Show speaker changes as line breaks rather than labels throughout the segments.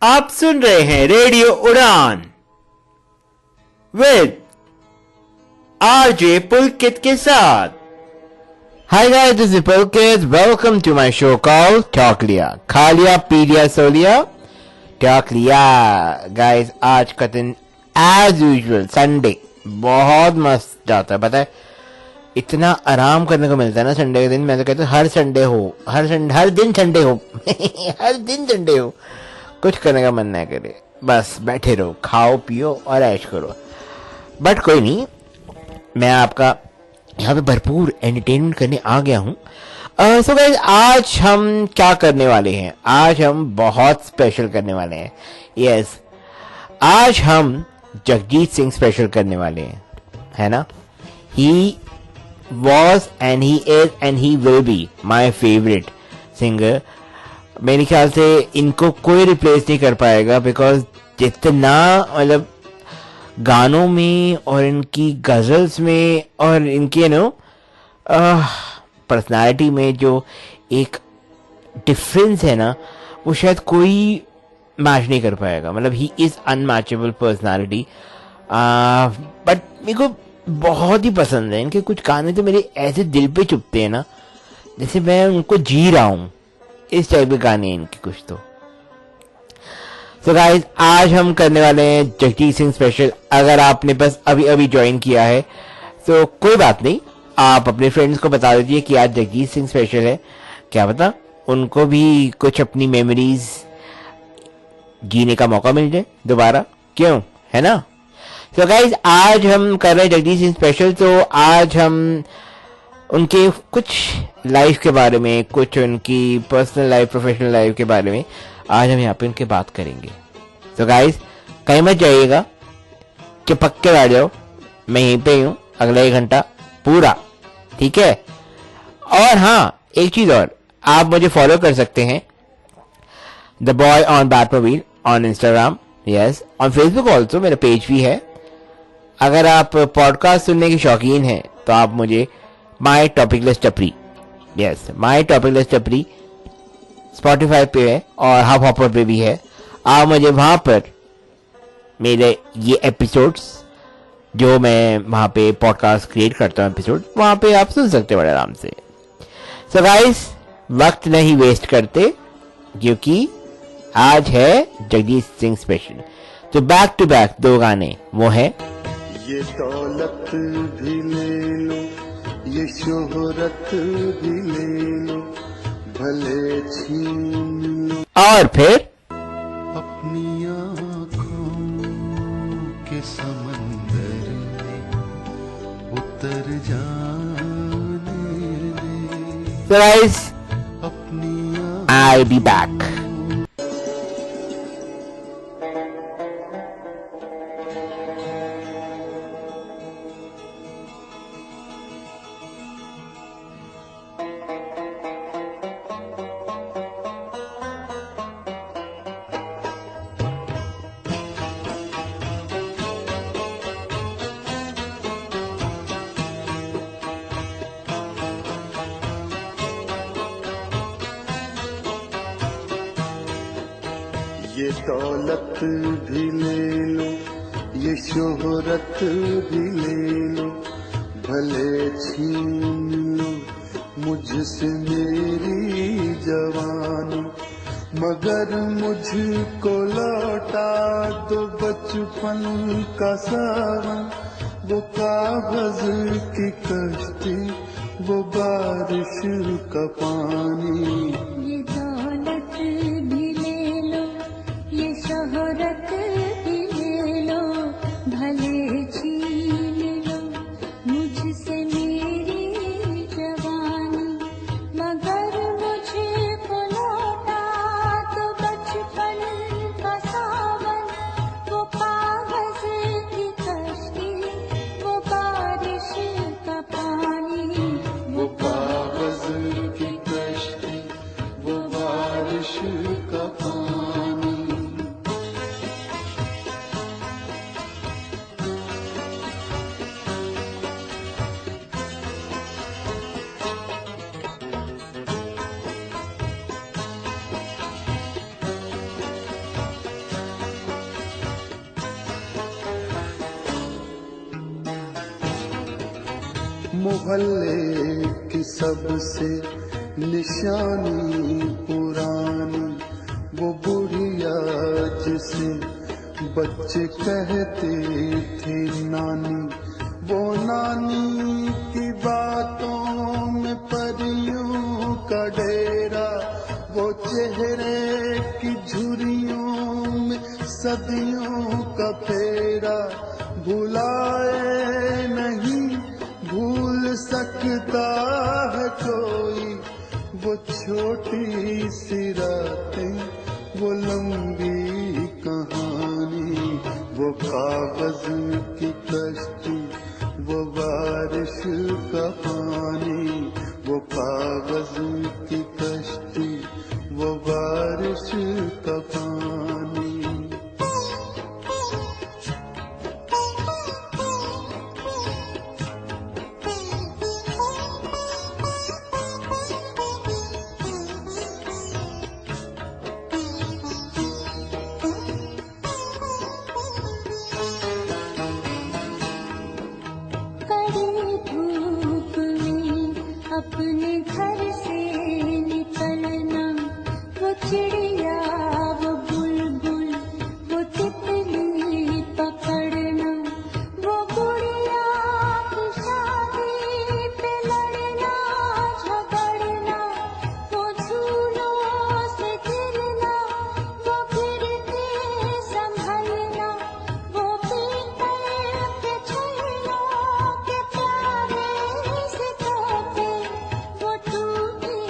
आप सुन रहे हैं रेडियो उड़ान विद आरजे पुलकित के साथ। Hi guys, this is Pulkit. Welcome to my show called talk लिया, खा लिया पी लिया सो लिया, टॉक लिया। गाइस, आज का दिन एज यूजुअल संडे बहुत मस्त जाता है। पता है, इतना आराम करने को मिलता है ना संडे के दिन। मैं तो कहता हूँ हर संडे हो, हर दिन संडे हो हर दिन संडे हो, कुछ करने का मन नहीं करे, बस बैठे रहो, खाओ पियो और ऐश करो। बट कोई नहीं, मैं आपका यहाँ पे भरपूर एंटरटेनमेंट करने आ गया हूँ। सो गाइस, आज हम क्या करने वाले हैं? आज हम बहुत स्पेशल करने वाले हैं। यस, आज हम जगजीत सिंह स्पेशल करने वाले हैं, है ना। ही was and he is and he will be my favorite singer. मेरे ख्याल से इनको कोई रिप्लेस नहीं कर पाएगा, बिकॉज जितना मतलब गानों में और इनकी गजल्स में और इनकी पर्सनालिटी में जो एक डिफरेंस है ना, वो शायद कोई मैच नहीं कर पाएगा। मतलब he is unmatchable personality. But मेरे को बहुत ही पसंद है इनके कुछ गाने, तो मेरे ऐसे दिल पे चुभते हैं ना, जैसे मैं उनको जी रहा हूं। इस टाइप के गाने इनके कुछ तो। सो गाइस, आज हम करने वाले हैं जगजीत सिंह स्पेशल। अगर आपने बस अभी अभी ज्वाइन किया है तो कोई बात नहीं, आप अपने फ्रेंड्स को बता दीजिए कि आज जगजीत सिंह स्पेशल है। क्या पता उनको भी कुछ अपनी मेमोरीज जीने का मौका मिल जाए दोबारा, क्यों, है ना। तो गाइज, आज हम कर रहे हैं जगजीत सिंह स्पेशल। तो आज हम उनके कुछ लाइफ के बारे में, कुछ उनकी पर्सनल लाइफ, प्रोफेशनल लाइफ के बारे में आज हम यहाँ पे उनके बात करेंगे। तो गाइज, कहीं मत जाइएगा, कि पक्के बैठ जाओ, मैं यहीं पे हूँ अगला 1 घंटा पूरा, ठीक है। और हाँ, एक चीज और, आप मुझे फॉलो कर सकते हैं, the boy on Batmobile on Instagram, yes, on Facebook also मेरा पेज भी है। अगर आप पॉडकास्ट सुनने के शौकीन हैं तो आप मुझे माई टॉपिक लिस्ट टपरी, यस, माई टॉपिक लिस्ट टपरी स्पॉटिफाई पे है और हब हॉपर पे भी है। आप मुझे वहां पर मेरे ये एपिसोड्स जो मैं वहां पे पॉडकास्ट क्रिएट करता हूँ, एपिसोड वहां पे आप सुन सकते हैं बड़े आराम से। सो गाइस, वक्त नहीं वेस्ट करते, क्योंकि आज है जगजीत सिंह स्पेशल। तो बैक टू बैक 2 गाने वो है
ये दौलत भी ले लो, ये शोहरत भी ले लो, भले छीन लो,
और फिर
अपनी आँखों के समंदर में उतर जाने दे।
So guys,
अपनी
I'll be back.
ये दौलत भी ले लो, ये शोहरत भी ले लो, भले छीन लो मुझसे मेरी जवानी, मगर मुझको लौटा दो बचपन का सावन, वो कागज की कश्ती, वो बारिश का पानी।
ये दौलत भी ले लो, ये शोहरत भी ले लो, भले छीन लो मुझसे मेरी जवानी, मगर मुझको लौटा तो बचपन का सावन, वो कागज की कश्ती, वो बारिश का पानी।
वो कागज की कश्ती, मोहल्ले की सबसे निशानी पुरानी, वो बुढ़िया जिसे बच्चे कहते थे नानी, वो नानी की बातों में परियों का डेरा, वो चेहरे की झुर्रियों में सदियों का फेरा, भुलाए नहीं भूल सकता है कोई, वो छोटी सी रातें, वो लंबी कहानी, वो कागज की कश्ती, वो बारिश का पानी, वो कागज की कश्ती, वो बारिश का पानी।
अपने घर से निकलना, वो चिड़िया वो बुलबुल वो तितली पकड़ना, वो गुड़िया की शादी पे लड़ना झगड़ना, वो झूलों से गिरना, वो गिर के संभलना, वो पीतल के छैलों के प्यारे से तोते, वो टूटी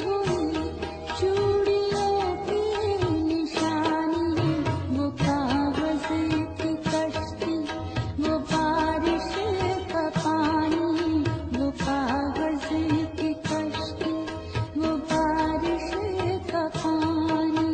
हुई चूड़ियों की निशानी, वो कागज की कश्ती, वो बारिश का पानी, वो कागज की कश्ती, वो बारिश का पानी।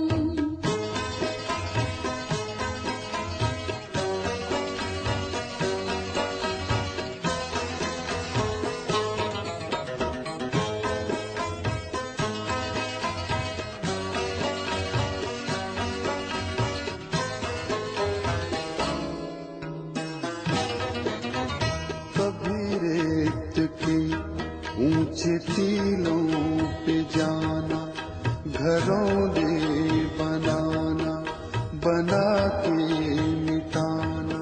कभी रेत के ऊंचे टीलों पे जाना, घरौंदे बनाना, बना के मिटाना,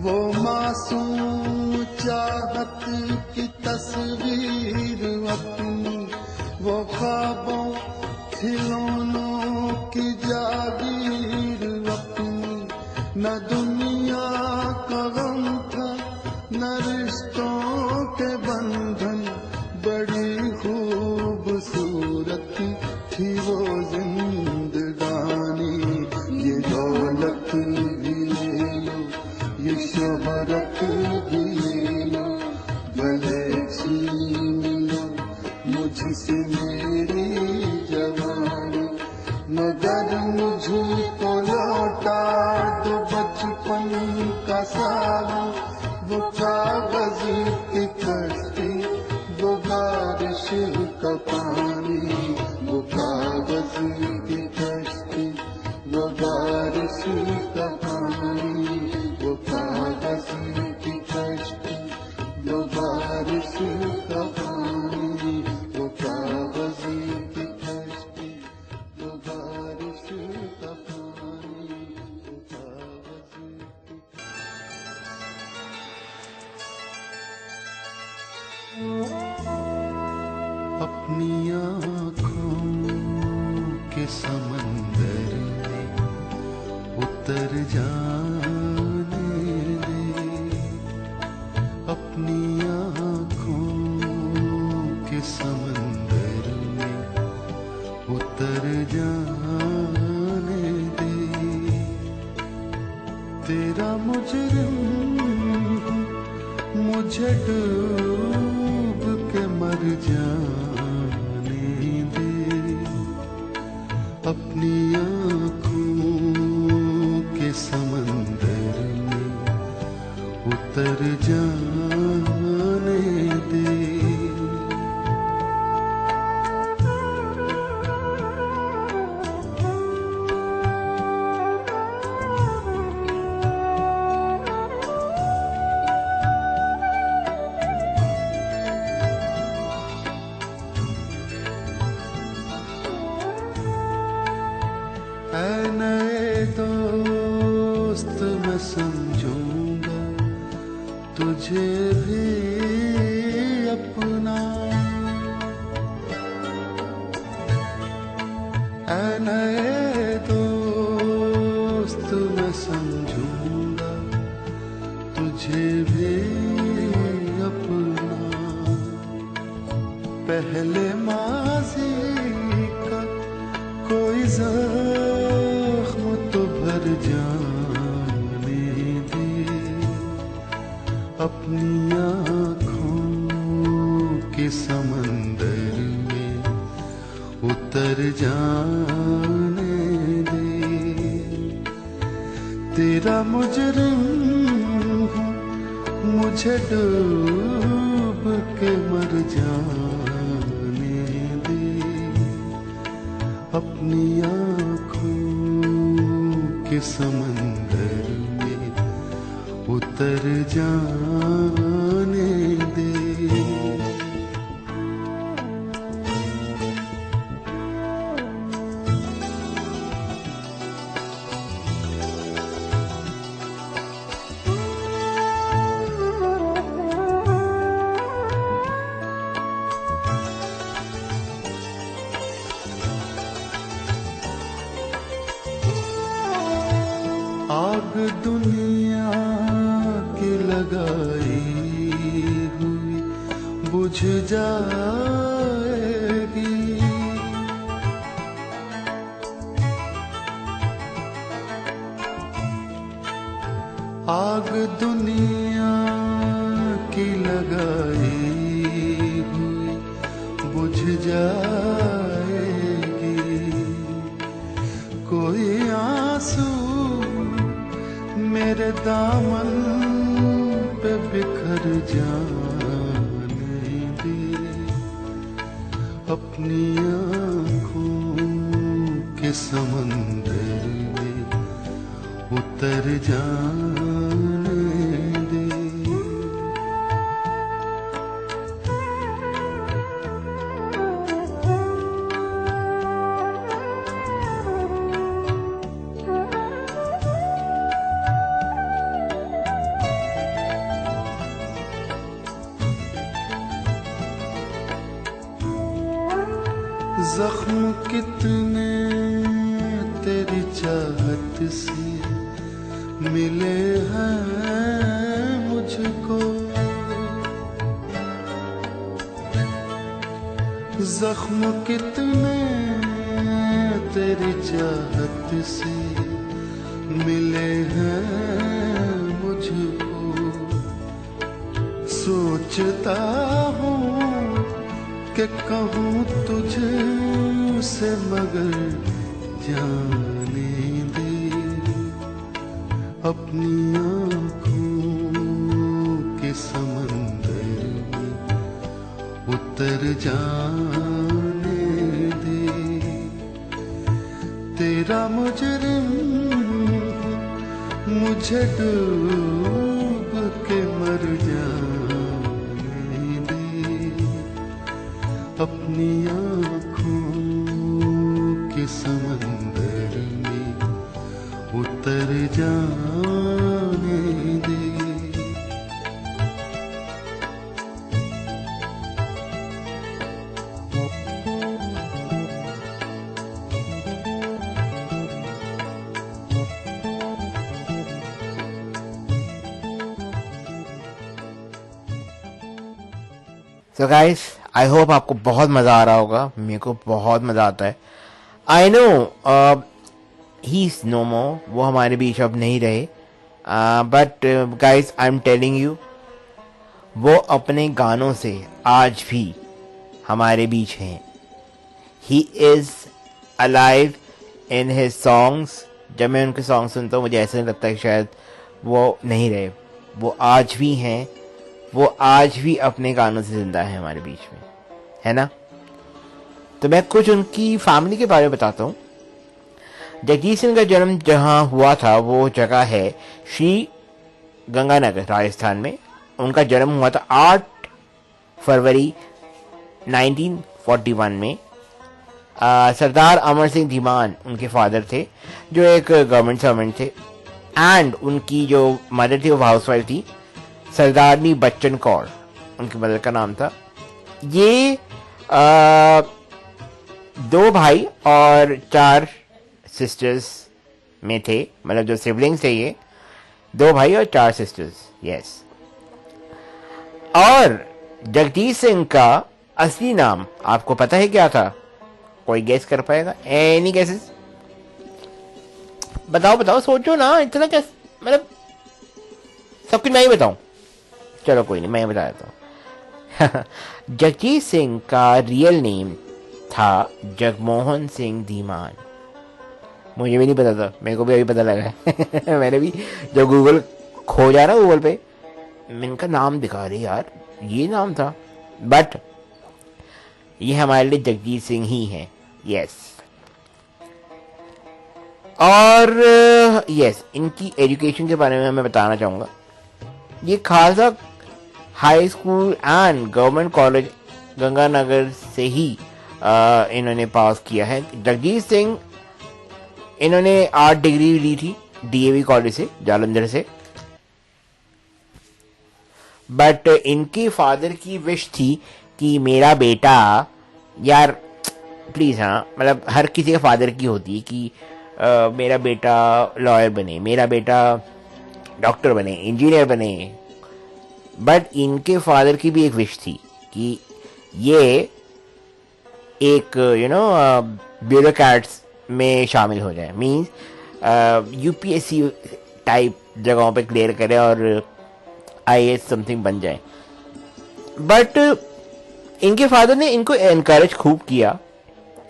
वो मासूम चाहत की तस्वीर अपनी, वो ख्वाबों खिलौनों की जागीर अपनी, न दुनिया का गम था न रिश्तों के बंधन, बड़ी खूबसूरत थी वो जिंदगानी, ये दौलत भी ले लो, ये शोहरत भी ले लो, भले छीन लो मुझसे मेरी जवानी, मगर मुझको लौटा दो बचपन का सावन, वो कागज की कश्ती, वो बारिश का पानी, वो कागज की कश्ती, वो बारिश का पानी, वो कागज की कश्ती, वो बारिश का पानी, वो कागज की कश्ती, वो बारिश का पानी, वो कागज की। अपनी आँखों के समंदर में उतर जाने दे, अपनी आँखों के समंदर में उतर जाने दे, तेरा मुजरिम मुझे डूब के मर जाने दे, अपनी आँखों के समंदर में उतर जाने दे। ऐ नए दोस्त मैं समझूंगा तुझे भी अपना। ऐ नए दोस्त मैं समझूंगा तुझे भी अपना। पहले माज़ी का कोई ज़ख्म तो भर जाने दे, अपनी आँखों के समंदर में उतर जाने दे। तेरा मुजरिम हूँ, मुझे डूब के मर जाने दे, अपनी आँखों के समंदर में उतर जाने दे। आग दुनिया की लगाई हुई बुझ जाएगी, आग दुनिया की लगाई हुई बुझ जाएगी। कोई आंसू मेरे दामन पे बिखर जाने दे, अपनी आँखों के समंदर में उतर जाने दे। जख्म कितने तेरी चाहत से मिले हैं मुझको, जख्म कितने तेरी चाहत से मिले हैं मुझको। सोचता हूँ कि कहूँ तुझे से मगर जाने दे, अपनी आँखों के समंदर में उतर जाने दे। तेरा मुजरिम मुझे डूब के मर जाने दे, अपनी आँखों के समंदर में उतर जाने दे।
So guys, I hope आपको बहुत मजा आ रहा होगा। मेरे को बहुत मजा आता है। I know he's no more, वो हमारे बीच अब नहीं रहे, but guys I'm telling you, वो अपने गानों से आज भी हमारे बीच हैं। He is alive in his songs। जब मैं उनके सॉन्ग सुनता हूँ मुझे ऐसा नहीं लगता कि शायद वो नहीं रहे, वो आज भी हैं, वो आज भी अपने गानों से जिंदा है हमारे बीच में, है ना। तो मैं कुछ उनकी फैमिली के बारे में बताता हूँ। जगजीत सिंह का जन्म जहाँ हुआ था वो जगह है श्री गंगानगर, राजस्थान में। उनका जन्म हुआ था 8 फरवरी 1941 में। सरदार अमर सिंह धीमान उनके फादर थे, जो एक गवर्नमेंट सर्वेंट थे, एंड उनकी जो मदर थी वो हाउसवाइफ थी, सरदारनी बच्चन कौर उनकी मदर का नाम था। ये 2 भाई और 4 सिस्टर्स में थे, मतलब जो सिबलिंग्स थे ये 2 भाई और 4 सिस्टर्स, यस। और जगजीत सिंह का असली नाम आपको पता है क्या था? कोई गेस कर पाएगा? Any guesses? बताओ बताओ, सोचो ना, इतना क्या, मतलब सब कुछ मैं ही बताऊं? चलो कोई नहीं, मैं बता देता हूं। जगजीत सिंह का रियल नेम था जगमोहन सिंह धीमान। मुझे भी नहीं पता था, मेरे को भी अभी पता लगा है। मैंने भी जब गूगल खोजा ना, गूगल पे इनका नाम दिखा रही यार, ये नाम था, बट ये हमारे लिए जगजीत सिंह ही है, यस। और यस, इनकी एजुकेशन के बारे में मैं बताना चाहूँगा। ये Khalsa high school and government college Ganganagar से ही इन्होंने पास किया है। जगजीत सिंह, इन्होंने आर्ट डिग्री ली थी डीएवी कॉलेज से, जालंधर से, बट इनके फादर की विश थी कि मेरा बेटा, यार प्लीज, हाँ मतलब हर किसी के फादर की होती है कि मेरा बेटा लॉयर बने, मेरा बेटा डॉक्टर बने, इंजीनियर बने, बट इनके फादर की भी एक विश थी कि ये एक ब्यूरोक्रेट्स में शामिल हो जाए, मीन्स यूपीएससी टाइप जगहों पे क्लियर करे और आईएएस समथिंग बन जाए। बट इनके फादर ने इनको एनकरेज खूब किया,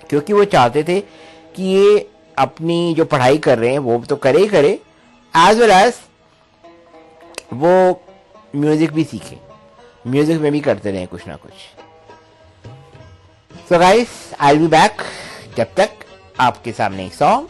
क्योंकि वो चाहते थे कि ये अपनी जो पढ़ाई कर रहे हैं वो तो करे ही करे, एज वेल एज वो म्यूजिक भी सीखे, म्यूजिक में भी करते रहे कुछ ना कुछ। So guys, I will be back, जब तक आपके सामने एक सॉन्ग।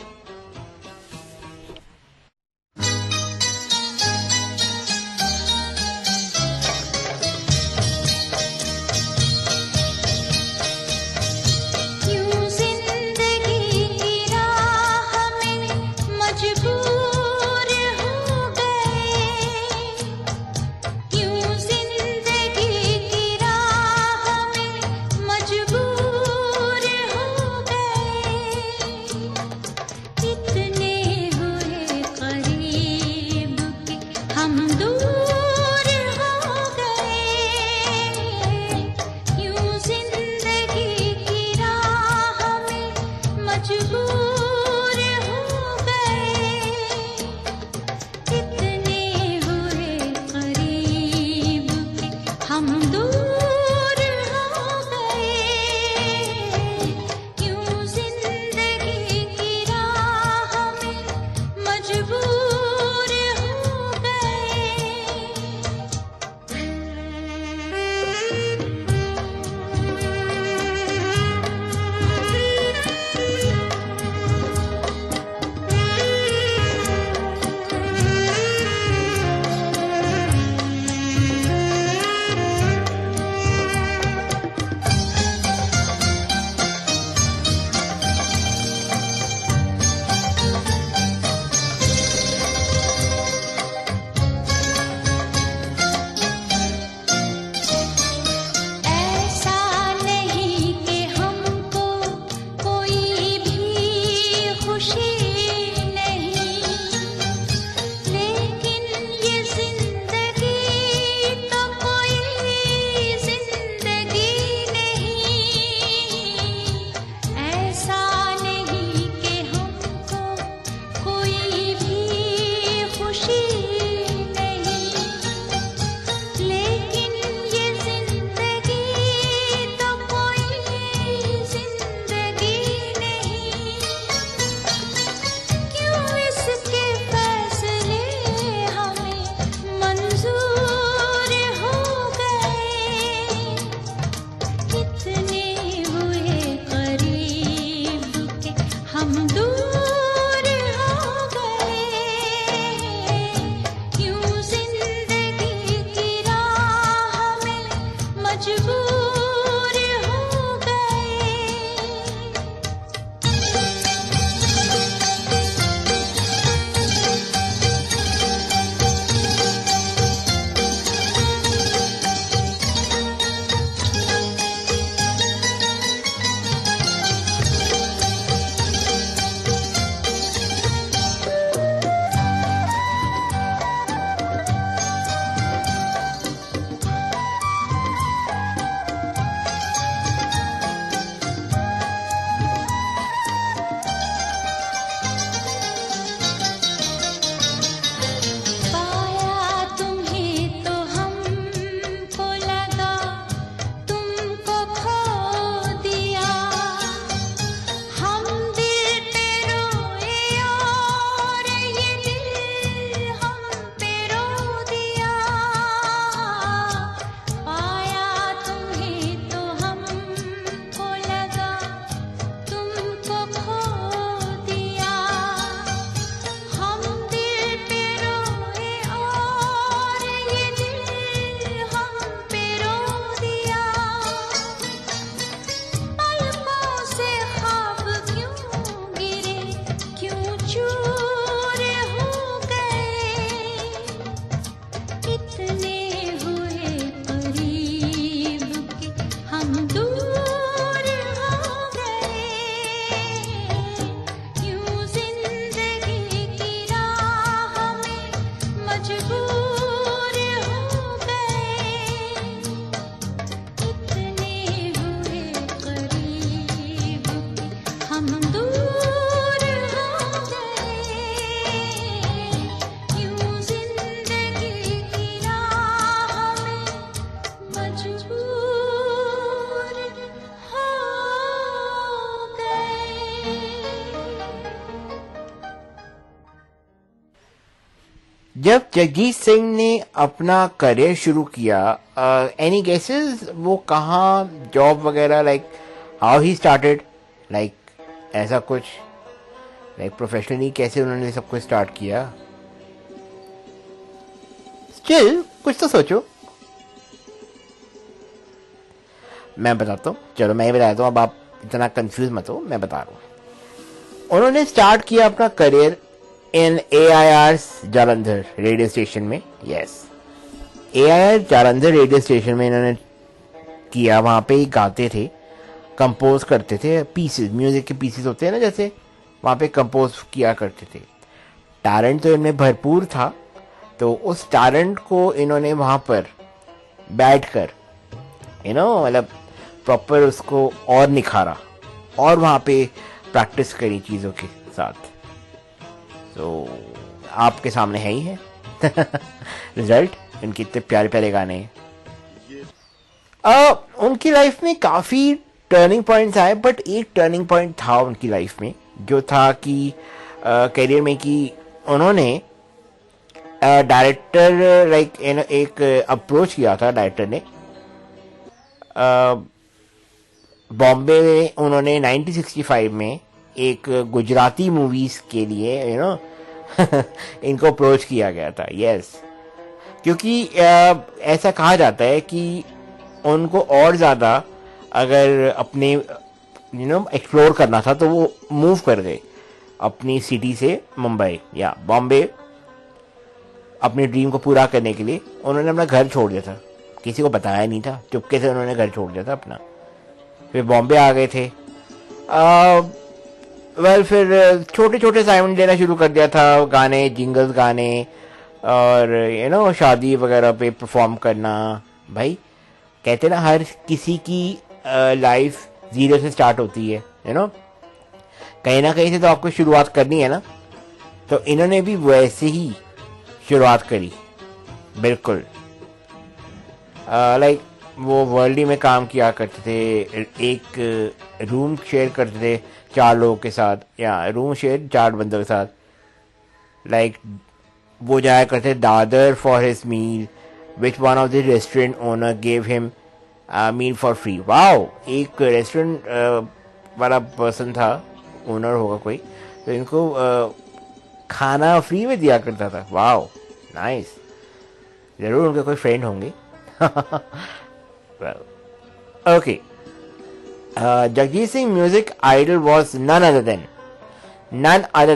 जब जगजीत सिंह ने अपना करियर शुरू किया, एनी गेसेस वो कहाँ जॉब वगैरह, like how he started, like ऐसा कुछ, लाइक प्रोफेशनली कैसे उन्होंने सब कुछ स्टार्ट किया? स्टिल कुछ तो सोचो। मैं बताता हूँ, चलो मैं ही बता देता हूँ, अब आप इतना कंफ्यूज मत हो, मैं बता रहा हूँ। उन्होंने स्टार्ट किया अपना career in AIR Jalandhar radio station में। Yes, AIR Jalandhar radio station में इन्होंने किया। वहाँ पे ही गाते थे, कंपोज करते थे पीसेस, म्यूजिक के पीसेस होते हैं ना, जैसे वहाँ पे कंपोज किया करते थे। टैलेंट तो इनमें भरपूर था, तो उस टैलेंट को इन्होंने वहाँ पर बैठकर मतलब प्रॉपर उसको और निखारा और वहाँ पे प्रैक्टिस करी चीज़ों के साथ। तो आपके सामने है ही है रिजल्ट, इनके इतने प्यारे प्यारे गाने। उनकी लाइफ में काफ़ी टर्निंग पॉइंट्स आए, बट एक टर्निंग पॉइंट था उनकी लाइफ में, जो था कि करियर में कि उन्होंने डायरेक्टर लाइक एक अप्रोच किया था डायरेक्टर ने। बॉम्बे में उन्होंने 1965 में एक गुजराती मूवीज के लिए इनको अप्रोच किया गया था। यस, क्योंकि ऐसा कहा जाता है कि उनको और ज़्यादा अगर अपने एक्सप्लोर करना था तो वो मूव कर गए अपनी सिटी से मुंबई या बॉम्बे। अपनी ड्रीम को पूरा करने के लिए उन्होंने अपना घर छोड़ दिया था, किसी को बताया नहीं था, चुपके से उन्होंने घर छोड़ दिया था अपना। फिर बॉम्बे आ गए थे। वेल फिर छोटे छोटे असाइनमेंट देना शुरू कर दिया था, गाने, जिंगल्स गाने और शादी वगैरह पे परफॉर्म करना। भाई कहते ना, हर किसी की लाइफ जीरो से स्टार्ट होती है, कहीं ना कहीं से तो आपको शुरुआत करनी है ना। तो इन्होंने भी वैसे ही शुरुआत करी, बिल्कुल। लाइक वो वर्ल्डी में काम किया करते थे, एक रूम शेयर करते थे 4 लोगों के साथ, या रूम शेयर 4 बंदों के साथ। लाइक वो जाया करते Dadar for his meal, which one of the restaurant owner gave him meal for free. Wow, एक रेस्टोरेंट वाला पर्सन था, ओनर होगा कोई, तो इनको खाना फ्री में दिया करता था। Wow, nice. जरूर उनके कोई फ्रेंड होंगे। well, okay. Jagjit Singh music idol was none other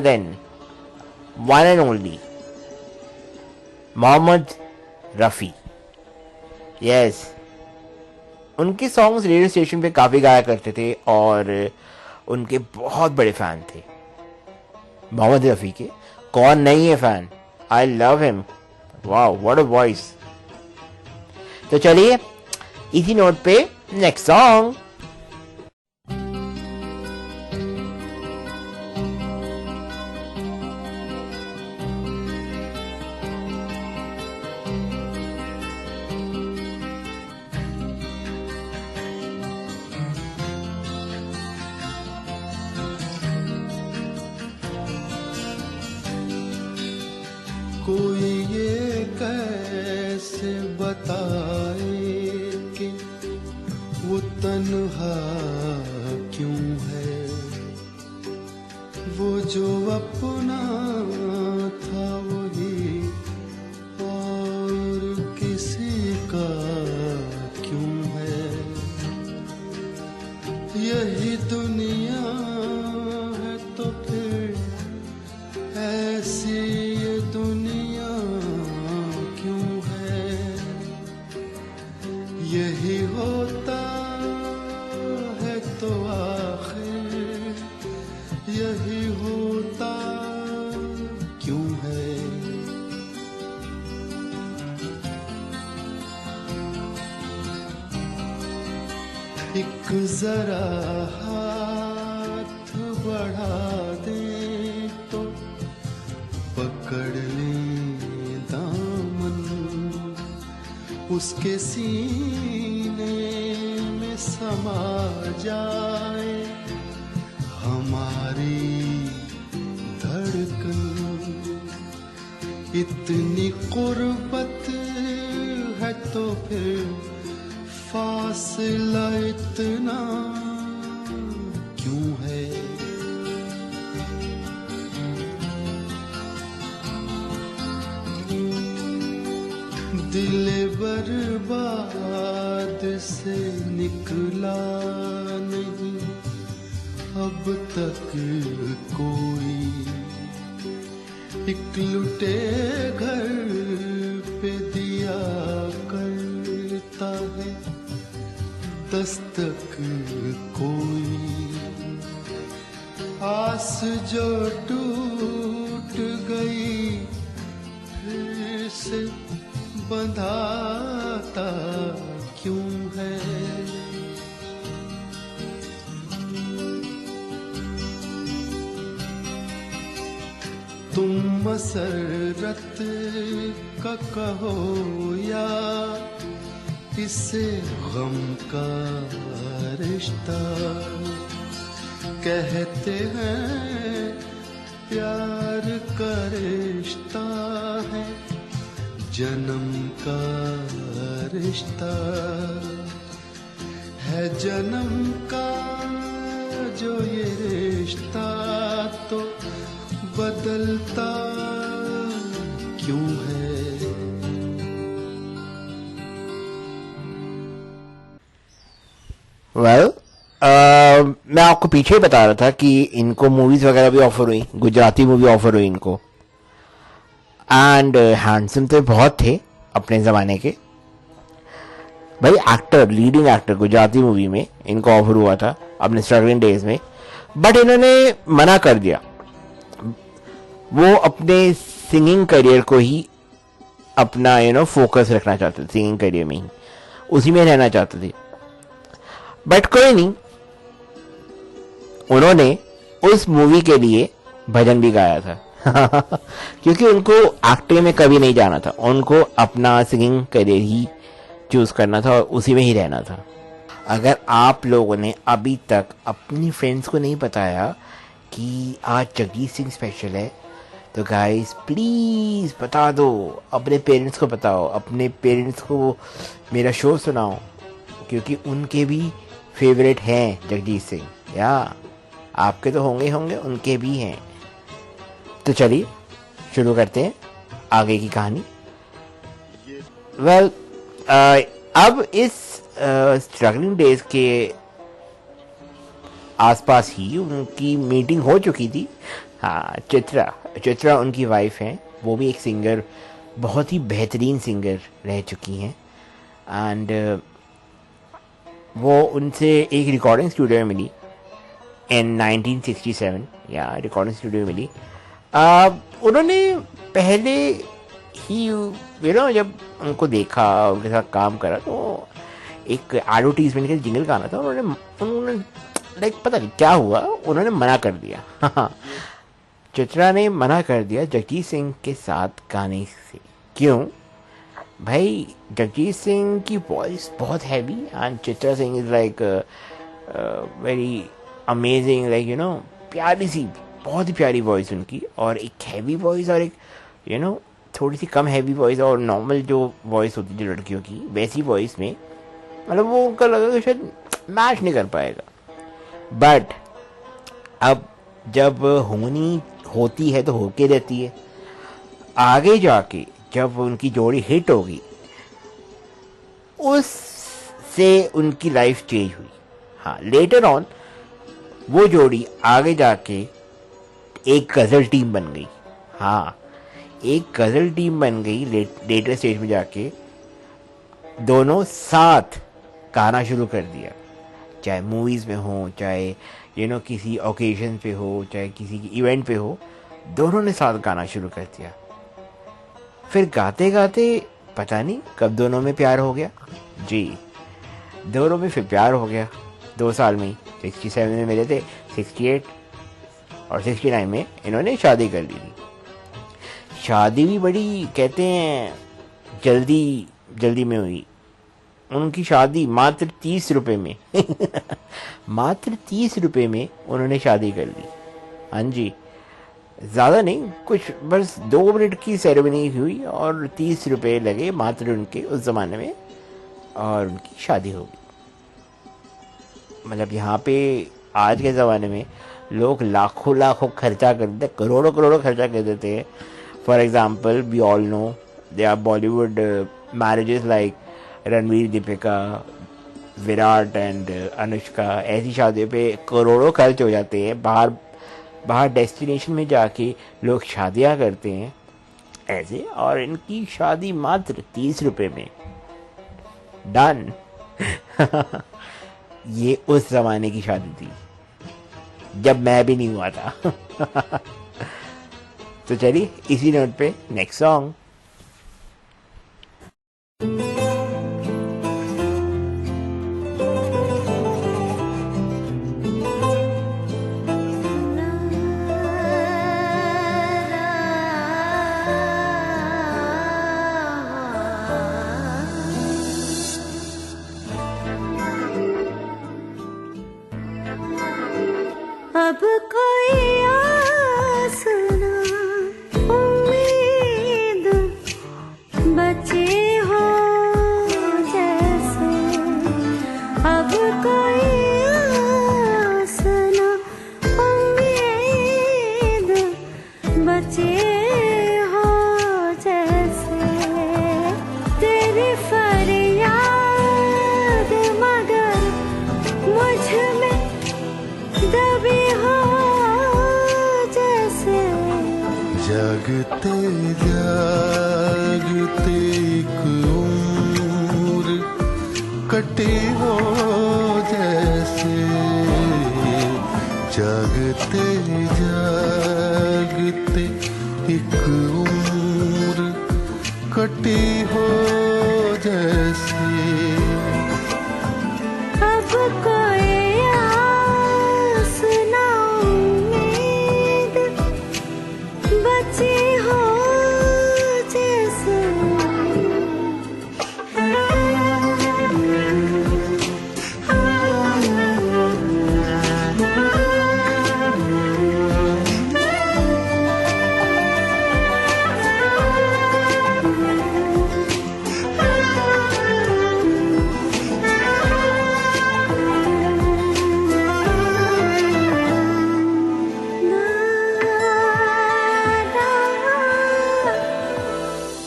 than one and only Mohammed Rafi. Yes, उनके सॉन्ग्स रेडियो स्टेशन पे काफी गाया करते थे और उनके बहुत बड़े फैन थे मोहम्मद रफी के। कौन नहीं है fan? I love him. Wow, what a voice. तो चलिए इसी नोट पे नेक्स्ट सॉन्ग।
कोई ये कैसे बताए कि वो तन्हा क्यों है, वो जो अपना था वही और किसी का क्यों है। यही दुनिया है तो फिर ऐसी ये दुनिया क्यों है। यही होता है तो आखिर यही होता क्यों है। एक जरा हाथ बढ़ा दे तो पकड़ ले दामन, उसके सीने में समा जाए हमारी धड़कन। इतनी कुर्बत है तो फिर फासला इतना क्यों है? दिल बर्बाद से निकला नहीं अब तक कोई, एक लुटे घर पे दिया करता है दस्तक कोई। आस जो टूट गई फिर से बंधाता क्यों है? तुम मसरत का कहो या इसे गम का रिश्ता, कहते हैं प्यार का रिश्ता है जन्म का रिश्ता, है जन्म का जो ये रिश्ता तो बदलता क्यों है?
वेल मैं आपको पीछे बता रहा था कि इनको मूवीज वगैरह भी ऑफर हुई, गुजराती मूवी ऑफर हुई इनको, एंड हैंडसम तो बहुत थे अपने जमाने के भाई। Actor, leading actor Gujarati movie में इनको ऑफर हुआ था अपने स्ट्रगलिंग डेज में, बट इन्होंने मना कर दिया। वो अपने सिंगिंग करियर को ही अपना फोकस रखना चाहते थे, सिंगिंग करियर में ही उसी में रहना चाहते थे। बट कोई नहीं, उन्होंने उस मूवी के लिए भजन भी गाया था क्योंकि उनको एक्टिंग में कभी नहीं जाना था, उनको अपना सिंगिंग करियर ही चूज करना था और उसी में ही रहना था। अगर आप लोगों ने अभी तक अपनी फ्रेंड्स को नहीं बताया कि आज जगजीत सिंह स्पेशल है, तो गाइस प्लीज बता दो, अपने पेरेंट्स को बताओ, अपने पेरेंट्स को मेरा शो सुनाओ, क्योंकि उनके भी फेवरेट हैं जगजीत सिंह। या आपके तो होंगे होंगे, उनके भी हैं। तो चलिए शुरू करते हैं आगे की कहानी। वेल अब इस स्ट्रगलिंग डेज के आसपास ही उनकी मीटिंग हो चुकी थी। हाँ, चित्रा उनकी वाइफ हैं, वो भी एक सिंगर, बहुत ही बेहतरीन सिंगर रह चुकी हैं, एंड वो उनसे एक रिकॉर्डिंग स्टूडियो में मिली इन 1967। या रिकॉर्डिंग स्टूडियो में मिली। उन्होंने पहले ही जब उनको देखा, उनके साथ काम करा, तो एक एडवर्टीजमेंट का जिंगल गाना था, उन्होंने लाइक पता नहीं क्या हुआ, उन्होंने मना कर दिया चित्रा ने मना कर दिया जगजीत सिंह के साथ गाने से। क्यों भाई? जगजीत सिंह की वॉइस बहुत heavy and Chitra Singh is like very amazing, like प्यारी सी, बहुत ही प्यारी वॉइस उनकी, और एक हैवी वॉइस और एक थोड़ी सी कम हैवी वॉइस और नॉर्मल जो वॉइस होती है लड़कियों की, वैसी वॉइस में मतलब वो उनका लगा कि शायद मैच नहीं कर पाएगा। बट अब जब होती है तो होके रहती है। आगे जाके जब उनकी जोड़ी हिट होगी, उससे उनकी लाइफ चेंज हुई। हाँ, लेटर ऑन वो जोड़ी आगे जाके एक गजल टीम बन गई। हाँ, एक गजल टीम बन गई लेटर स्टेज में जाके, दोनों साथ गाना शुरू कर दिया, चाहे मूवीज में हो, चाहे किसी ओकेजन पे हो, चाहे किसी की इवेंट पे हो, दोनों ने साथ गाना शुरू कर दिया। फिर गाते गाते पता नहीं कब दोनों में प्यार हो गया। जी, दोनों में फिर प्यार हो गया 2 साल में ही। 67 में मिले थे, 68 और 69 में इन्होंने शादी कर ली थी। शादी भी बड़ी कहते हैं जल्दी में हुई। उनकी शादी मात्र 30 रुपए में मात्र 30 रुपए में उन्होंने शादी कर ली। हाँ जी, ज़्यादा नहीं, कुछ बस 2 मिनट की सेरेमनी हुई और 30 रुपये लगे मात्र उनके उस ज़माने में, और उनकी शादी हो गई। मतलब यहाँ पे आज के ज़माने में लोग लाखों लाखों खर्चा कर देते, करोड़ों करोड़ों खर्चा कर देते हैं। For example we all know they are Bollywood marriages like Ranveer Deepika, Virat and Anushka. ऐसी शादियों पे करोड़ों खर्च हो जाते हैं। बाहर बाहर डेस्टिनेशन में जाके लोग शादियां करते हैं ऐसे, और इनकी शादी मात्र 30 रुपये में डन। ये उस जमाने की शादी थी जब मैं भी नहीं हुआ था। तो चलिए इसी नोट पे नेक्स्ट सॉन्ग।
अब कोई आस ना उम्मीद बचे हो जैसे, अब कोई आस ना उम्मीद बचे हो जैसे, तेरी फरियाद मगर मुझ में दबी हो जैसे,
जगते जागते एक उम्र कटी हो जैसे, जगते जागते एक उम्र कटी हो जैसे,
अब कोई आस ना उम्मीद बची हो जैसे।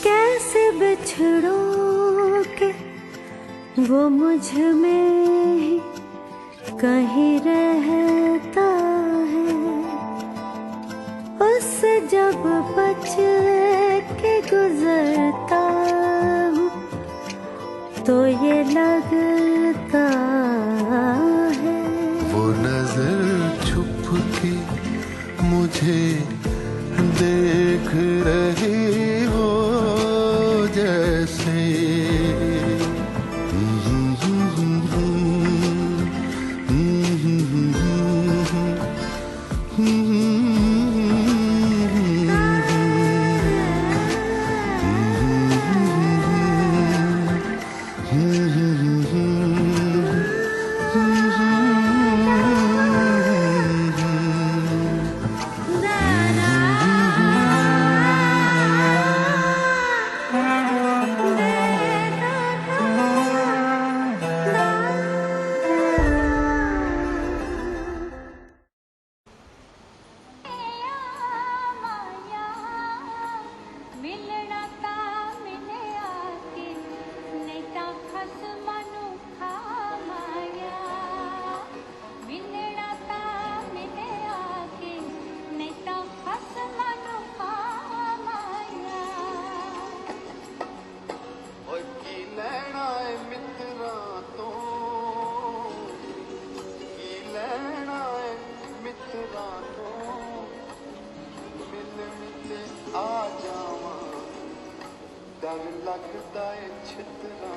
कैसे बिछड़ोगे वो मुझ में ही कहीं रहता है, उससे जब बच के गुजरता हूँ तो ये लगता है,
वो नजर छुप के मुझे देख रही हो जैसे, डर लगता है छितरा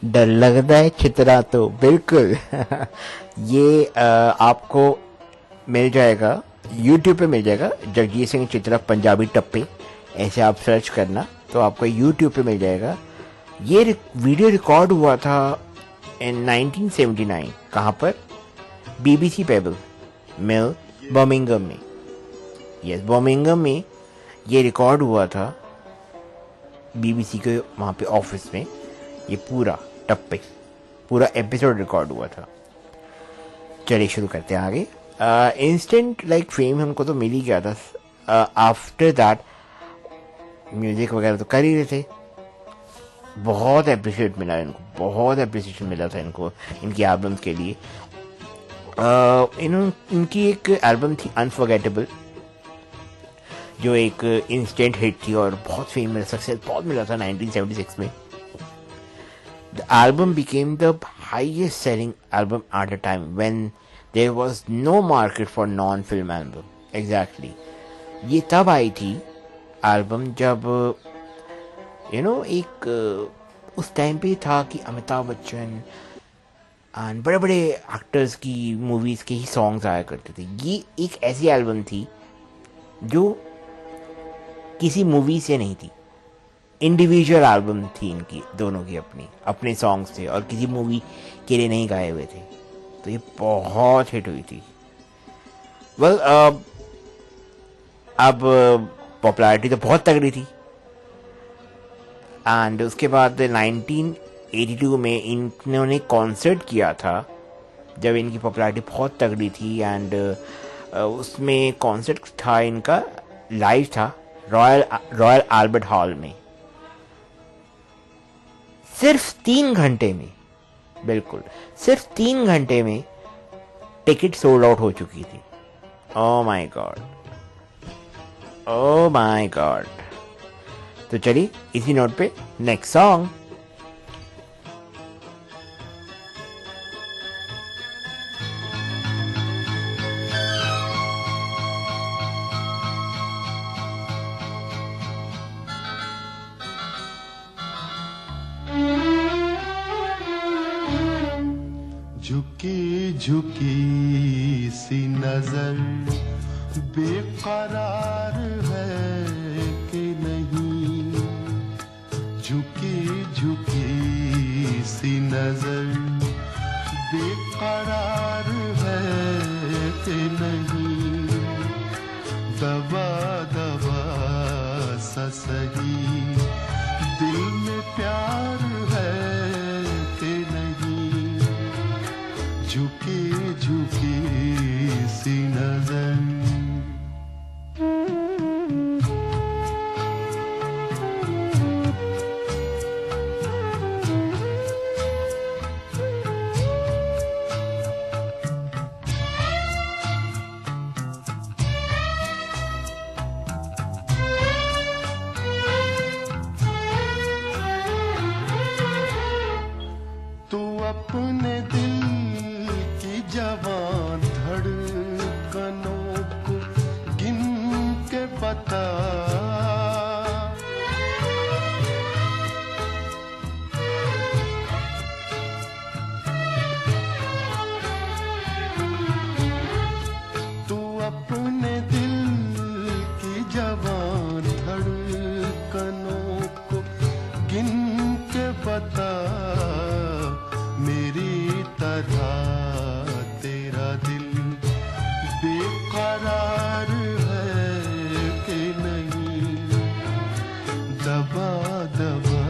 डर लगता है चित्रा तो बिल्कुल। ये आपको मिल जाएगा YouTube पे, मिल जाएगा जगजीत सिंह चित्रा पंजाबी टप्पे, ऐसे आप सर्च करना तो आपको YouTube पे मिल जाएगा। ये वीडियो रिकॉर्ड हुआ था इन 1979। कहाँ पर? BBC पेबल मिल, बर्मिंघम में। यस, बर्मिंघम में ये रिकॉर्ड हुआ था, BBC के वहाँ पे ऑफिस में। ये पूरा टप्पे पूरा एपिसोड रिकॉर्ड हुआ था। चलिए शुरू करते हैं आगे। इंस्टेंट लाइक फेम हमको तो मिल ही गया था। आफ्टर दैट म्यूजिक वगैरह तो कर ही रहे थे। बहुत अप्रिशिएट मिला इनको, बहुत अप्रिसिएशन मिला था इनको इनकी एल्बम्स के लिए। इनकी एक एल्बम थी अनफॉरगेटेबल, जो एक इंस्टेंट हिट थी और बहुत फेमस सक्सेस बहुत मिला था 1976 में। The album became the highest selling album at a time when there was no market for non film album. Exactly, ये तब आई थी एल्बम जब एक उस टाइम पे था कि अमिताभ बच्चन एंड बड़े बड़े एक्टर्स की मूवीज़ के ही सॉन्ग्स आया करते थे। ये एक ऐसी एल्बम थी जो किसी मूवी से नहीं थी, इंडिविजुअल एल्बम थी इनकी दोनों की, अपने सॉन्ग्स थे और किसी मूवी के लिए नहीं गाए हुए थे। तो ये बहुत हिट हुई थी। वेल, अब पॉपुलैरिटी तो बहुत तगड़ी थी। एंड उसके बाद 1982 में इन्होंने कॉन्सर्ट किया था जब इनकी पॉपुलैरिटी बहुत तगड़ी थी। एंड उसमें कॉन्सर्ट था इनका, लाइव था रॉयल अल्बर्ट हॉल में। सिर्फ 3 घंटे में, बिल्कुल सिर्फ 3 घंटे में टिकट सोल्ड आउट हो चुकी थी। Oh my God, oh my God. तो चलिए इसी नोट पे नेक्स्ट सॉन्ग।
झुकी झुकी सी नजर बेकरार है कि नहीं, झुकी झुकी सी नजर बेकरार है कि नहीं, दबा दबा सा सही दिल में प्यार है कि नहीं, झुकी झुकी सी नजर। तू अपने दिल की जवान धड़कनों को गिन के बता, तू अपने दिल की जवान धड़कनों को गिन के बता, मेरी तरह तेरा दिल बेकरार है कि नहीं, दबा दबा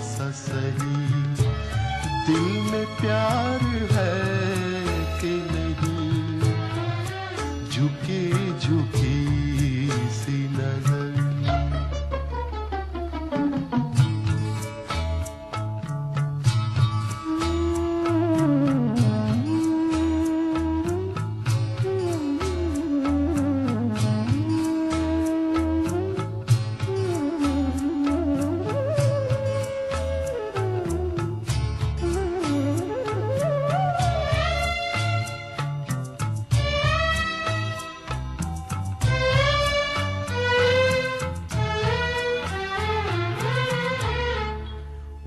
सा सही दिल में प्यार है कि नहीं, झुकी झुकी सी नजर।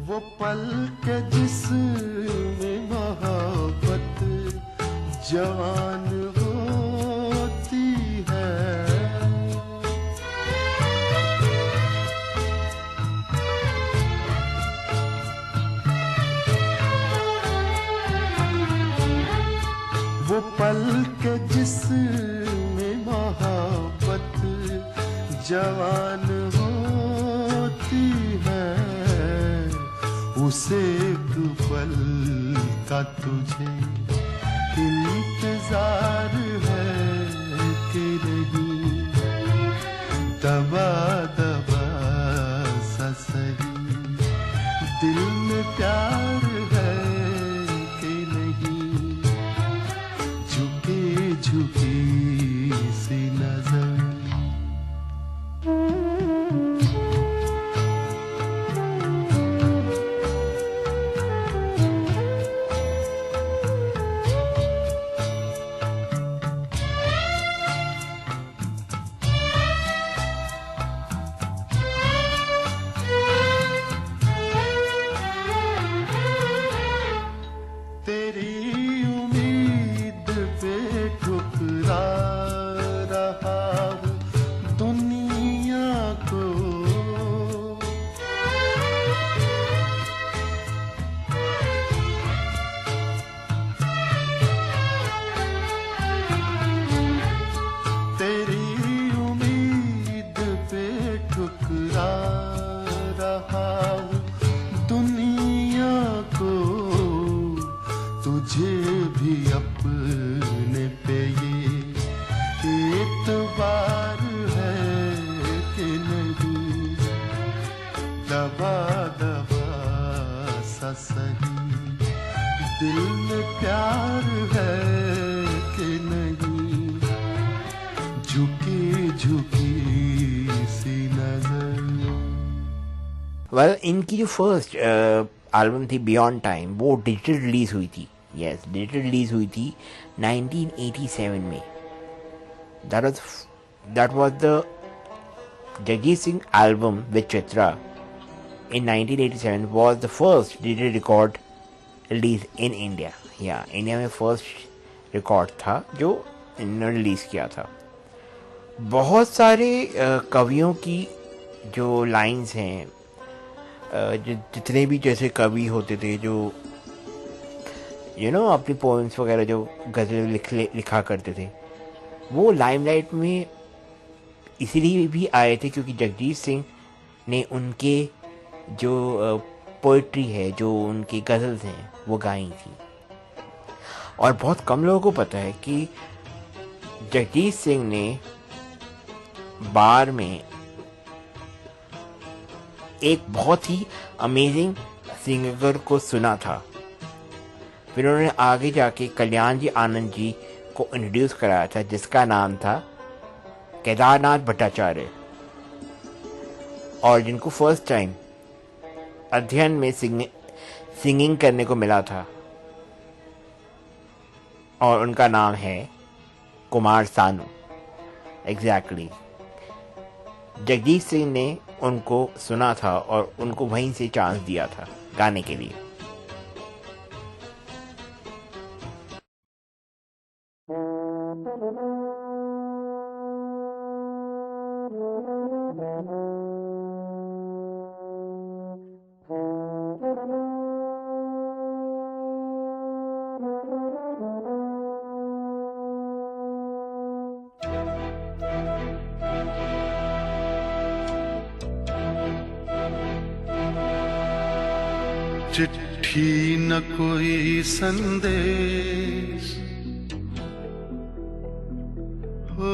वो पल के जिसमें मोहब्बत जवान होती है, पल के जिसमें मोहब्बत जवान होती है, उसे एक पल का तुझे इंतजार है कि नहीं। दबा दबा सा सही दिल में प्यार है कि नहीं। झुकी झुकी सी नजर
वेल इनकी जो फर्स्ट एल्बम थी बियॉन्ड टाइम, वो डिजिटल रिलीज हुई थी। यस, डिजिटल रिलीज हुई थी 1987 में। That was the Jagjit Singh album with Chitra in 1987 was the first digital record release in India. या इंडिया में फर्स्ट रिकॉर्ड था जो इन्होंने रिलीज़ किया था। बहुत सारे कवियों की जो लाइंस हैं, जितने भी जैसे कवि होते थे जो अपनी पोएम्स वगैरह जो गज़ल लिखा करते थे, वो लाइमलाइट में इसीलिए भी आए थे क्योंकि जगजीत सिंह ने उनके जो पोइट्री है, जो उनकी गज़ल्स हैं, वो गाई थी। और बहुत कम लोगों को पता है कि जगजीत सिंह ने बार में एक बहुत ही अमेजिंग सिंगर को सुना था। फिर उन्होंने आगे जाके कल्याण जी आनंद जी को इंट्रोड्यूस कराया था, जिसका नाम था केदारनाथ भट्टाचार्य, और जिनको फर्स्ट टाइम अध्ययन में सिंगिंग करने को मिला था, और उनका नाम है कुमार सानू। एग्जैक्टली जगजीत सिंह ने उनको सुना था और उनको वहीं से चांस दिया था गाने के लिए।
चिट्ठी न कोई संदेश हो,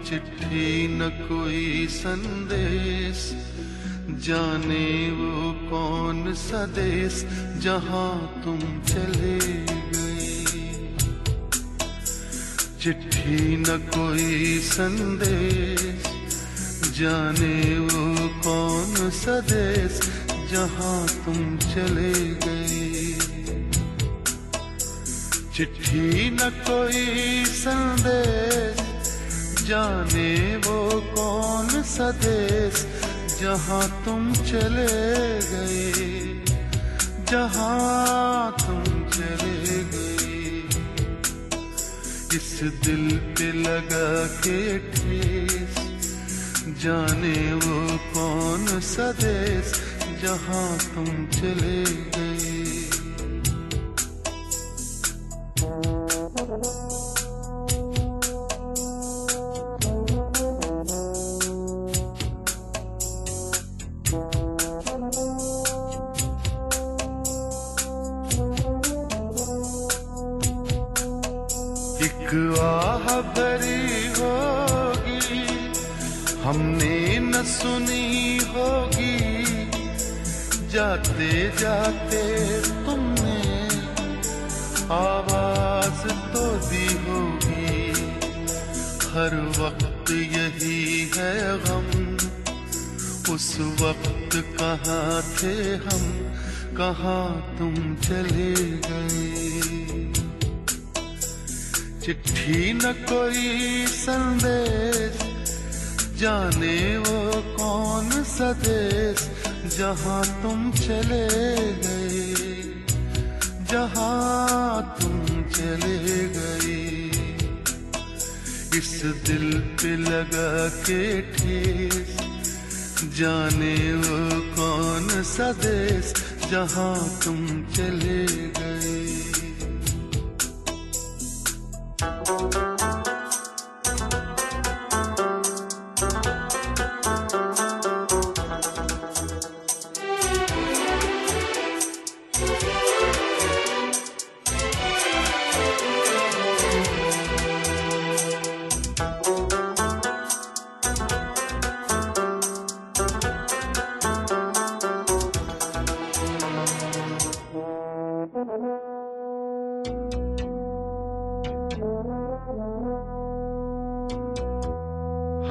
चिट्ठी न कोई संदेश, जाने वो कौन सा देश जहां तुम चले गए। चिट्ठी न कोई संदेश, जाने वो कौन सा देश जहां तुम चले गए। चिट्ठी न कोई संदेश, जाने वो कौन सा देश जहां तुम चले गए, जहां तुम चले गए। इस दिल पे लगा के ठेस, जाने वो कौन सा देश जहां तुम चले गए। एक आह भरी होगी हमने न सुनी होगी, जाते जाते तुमने आवाज तो दी होगी। हर वक्त यही है गम, उस वक्त कहाँ थे हम, कहाँ तुम चले गए। चिट्ठी न कोई संदेश, जाने वो कौन सा देश, जहाँ तुम चले गए, जहाँ तुम चले गए। इस दिल पे लगा के ठेस, जाने वो कौन सा देश, जहाँ तुम चले गए।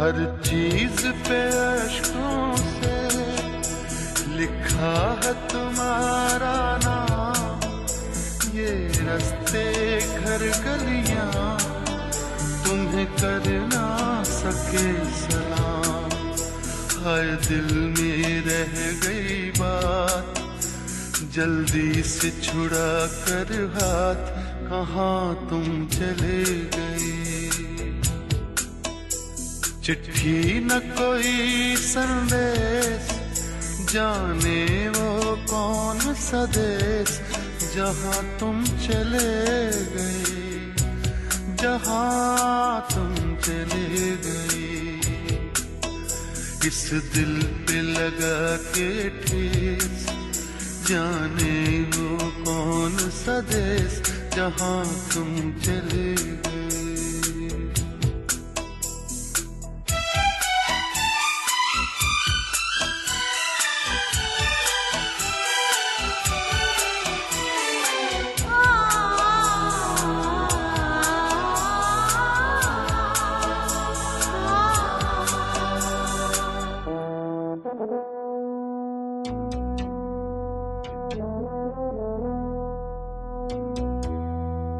हर चीज पे अश्कों से लिखा है तुम्हारा नाम, ये रास्ते घर गलियां तुम्हें कर ना सके सलाम। हाय दिल में रह गई बात, जल्दी से छुड़ा कर हाथ, कहाँ तुम चले गए। चिट्ठी न कोई संदेश, जाने वो कौन सा देश, जहाँ तुम चले गए, जहाँ तुम चले गए। इस दिल पे लगा के ठेस, जाने वो कौन सा देश, जहाँ तुम चले गए।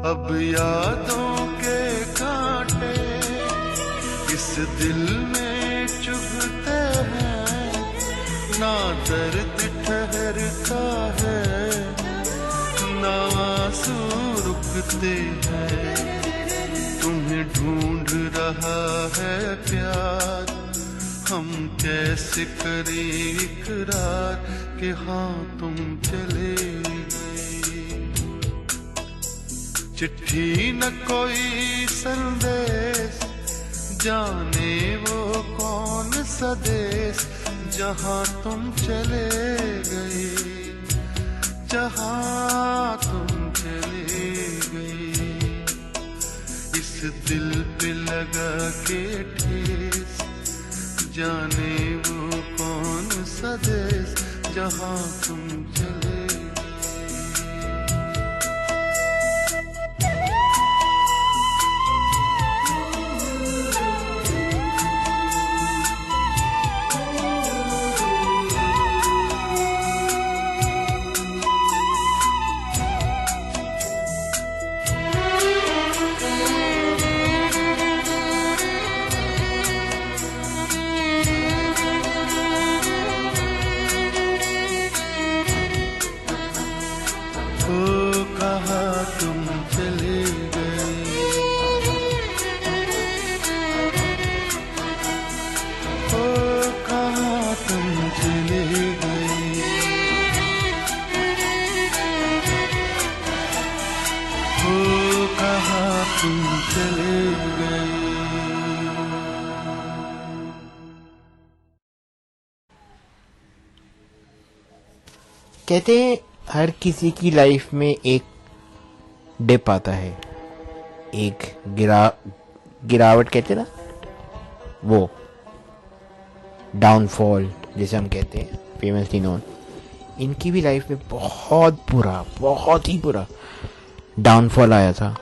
अब यादों के कांटे इस दिल में चुभते हैं, ना दर्द ठहरता है, ना आंसू रुकते हैं। तुम्हें ढूंढ रहा है प्यार, हम कैसे करें इकरार कि हाँ तुम चले गए। चिट्ठी न कोई संदेश, जाने वो कौन सा देश, जहाँ तुम चले गए, जहाँ तुम चले गए। इस दिल पे लगा के ठेस, जाने वो कौन सा देश, जहाँ तुम चले। तुम चले गए।
कहते हैं हर किसी की लाइफ में एक डिप आता है, एक गिरावट कहते हैं ना, वो डाउनफॉल जिसे हम कहते हैं, फेमसली नोन। इनकी भी लाइफ में बहुत ही बुरा डाउनफॉल आया था।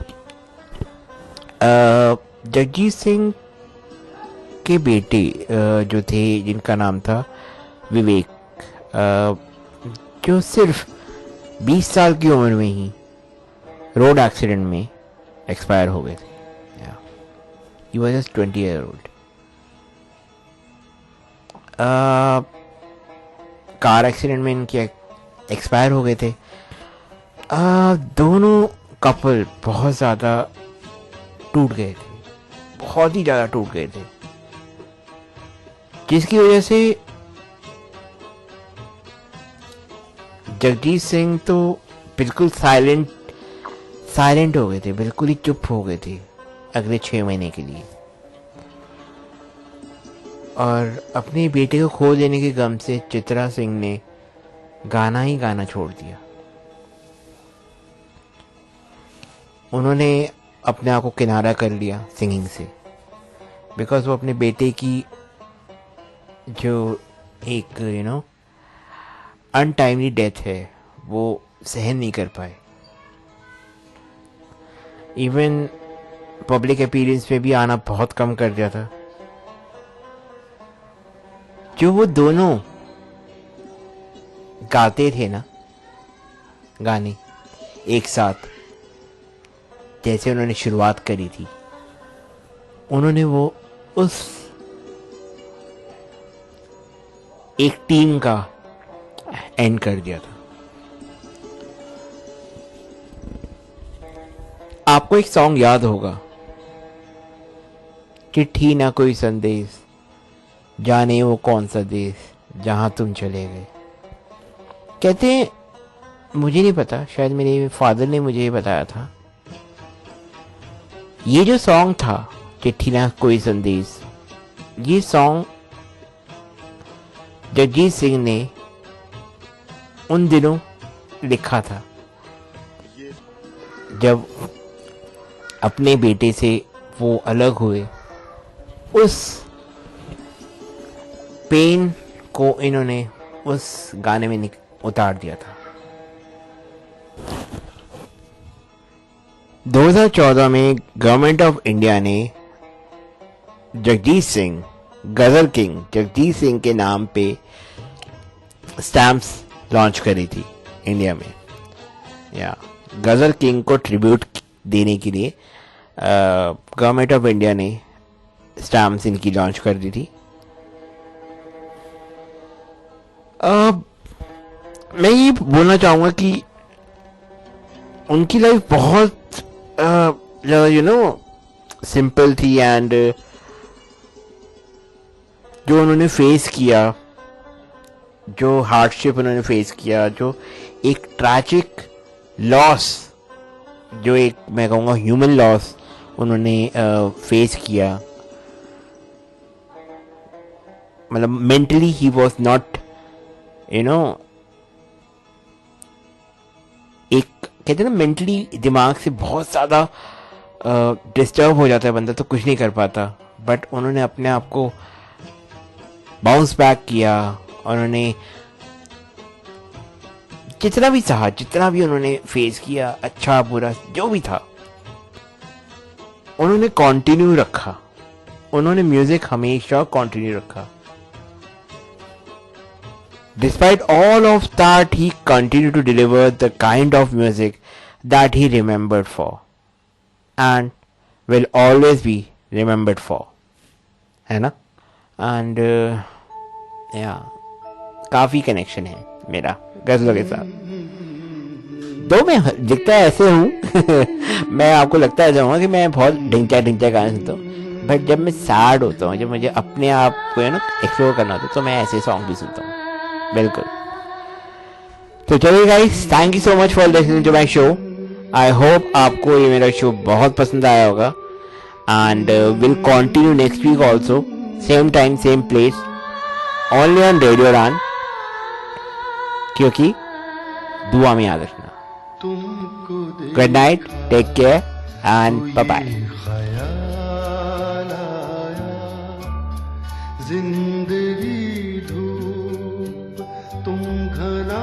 जगजीत सिंह के बेटे जो थे, जिनका नाम था विवेक, जो सिर्फ 20 साल की उम्र में ही रोड एक्सीडेंट में एक्सपायर हो गए थे। He was just 20 year old. Car accident में इनके एक्सपायर हो गए थे। दोनों कपल बहुत ज़्यादा टूट गए थे, बहुत ही ज़्यादा टूट गए थे, जिसकी वजह से जगजीत सिंह तो बिल्कुल साइलेंट हो गए थे, बिल्कुल ही चुप हो गए थे अगले 6 महीने के लिए। और अपने बेटे को खो देने के गम से चित्रा सिंह ने गाना ही गाना छोड़ दिया। उन्होंने अपने आप को किनारा कर लिया सिंगिंग से, बिकॉज वो अपने बेटे की जो एक अनटाइमली डेथ है वो सहन नहीं कर पाए। इवन पब्लिक अपीयरेंस पे भी आना बहुत कम कर दिया था। जो वो दोनों गाते थे ना गाने एक साथ, जैसे उन्होंने शुरुआत करी थी, उन्होंने वो उस एक टीम का एंड कर दिया था। आपको एक सॉन्ग याद होगा, चिट्ठी ना कोई संदेश, जाने वो कौन सा देश, जहां तुम चले गए। कहते हैं, मुझे नहीं पता, शायद मेरे फादर ने मुझे ये बताया था, ये जो सॉन्ग था चिट्ठी ना कोई संदेश, ये सॉन्ग जगजीत सिंह ने उन दिनों लिखा था जब अपने बेटे से वो अलग हुए। उस पेन को इन्होंने उस गाने में उतार दिया था। 2014 में गवर्नमेंट ऑफ इंडिया ने जगजीत सिंह, गजल किंग जगजीत सिंह के नाम पे स्टैम्प्स लॉन्च करी थी इंडिया में। या गजल किंग को ट्रिब्यूट देने के लिए गवर्नमेंट ऑफ इंडिया ने स्टैम्प्स इनकी लॉन्च कर दी थी। मैं ये बोलना चाहूंगा कि उनकी लाइफ बहुत सिंपल थी, एंड जो उन्होंने फेस किया, जो हार्डशिप उन्होंने फेस किया, जो एक ट्रैजिक लॉस, जो एक मैं कहूँगा ह्यूमन लॉस उन्होंने फेस किया, मतलब मेंटली ही वॉज नॉट एक कहते हैं ना, मेंटली दिमाग से बहुत ज़्यादा डिस्टर्ब हो जाता है बंदा, तो कुछ नहीं कर पाता। बट उन्होंने अपने आप को बाउंस बैक किया, उन्होंने जितना भी सहा, जितना भी उन्होंने फेस किया, अच्छा बुरा जो भी था, उन्होंने कंटिन्यू रखा, उन्होंने म्यूजिक हमेशा कंटिन्यू रखा। Despite all of that, he continued to deliver the kind of music that he remembered for and will always be remembered for, है ना? And काफी कनेक्शन है मेरा गजलों के साथ। तो मैं दिखता है ऐसे हूँ मैं आपको लगता है कि मैं बहुत ढिंचा गाने सुनता हूँ, बट जब मैं सैड होता हूँ, जब मुझे अपने आप को एक्सप्लोर करना होता है, तो मैं ऐसे सॉन्ग भी सुनता हूँ। बिल्कुल। तो चलिए guys, thank you so much for listening to my show. I hope आपको ये मेरा शो बहुत पसंद आया होगा and will continue next week also, same time same place, only on radio रान, क्योंकि दुआ में याद रखना। Good night, take care and bye bye.
ख्याल आया, जिंदगी धूप तुम घना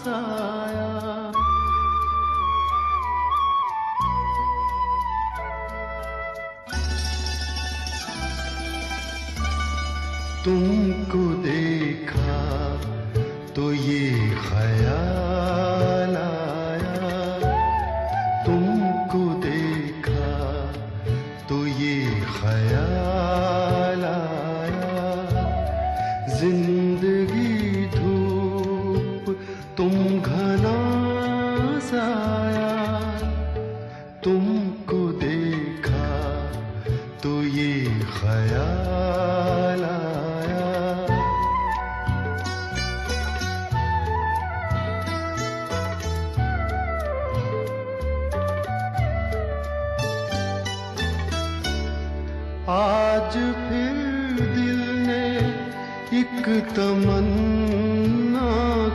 साया, तुमको देखा तो ये ख्याल आया, तुमको देखा तो ये ख्याल आया, जिंदगी धूप तुम घना साया, तुमको देखा तो ये ख्याल आया। आज फिर दिल ने एक तमन्ना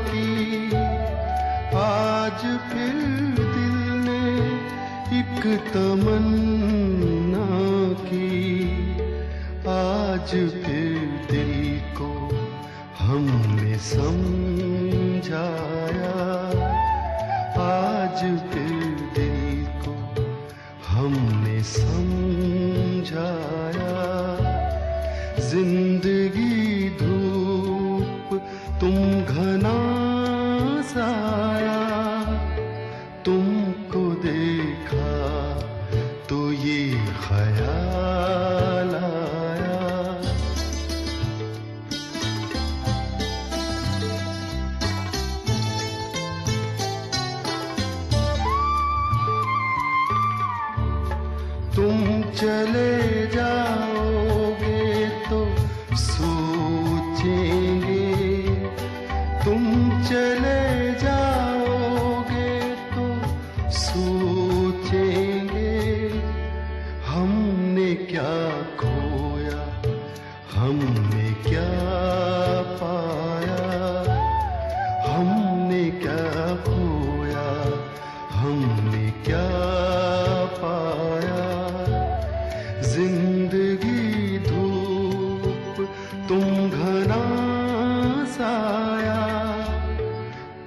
की, आज फिर दिल ने एक तमन्ना की, आज फिर दिल को हमने समझाया, आज फिर दिल को हमने समझाया, जिंदगी धूप तुम घना साया, तुमको देखा तो ये ख्याल आया। तुम चले जाओगे तो सोचेंगे, तुम चले जाओगे तो सोचेंगे, हमने क्या खोया हमने क्या पाया, हमने क्या खोया हमने क्या पाया, जिंदगी धूप तुम घना साया,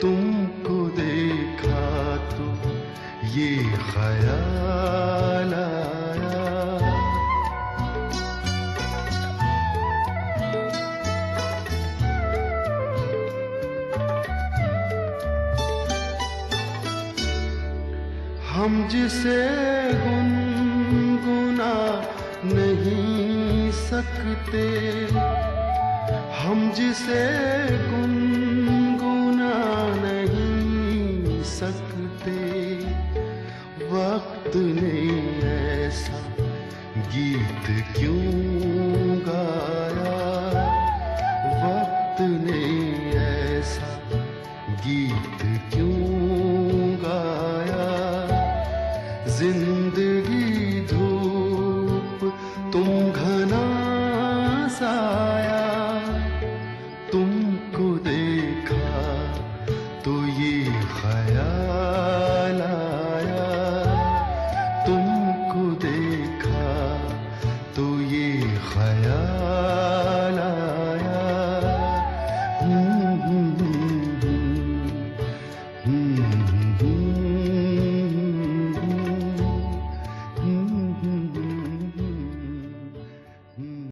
तुमको देखा तो ये ख्याल आया। हम जिसे गुनगुना नहीं सकते, हम जिसे गुनगुना नहीं सकते, वक्त ने ऐसा गीत क्यों गाया, वक्त ने ऐसा गीत क्यों गाया, जिंदगी धूप तुम घना साया, तुमको देखा तो ये ख्याल आया, तुमको देखा तो ये ख्याल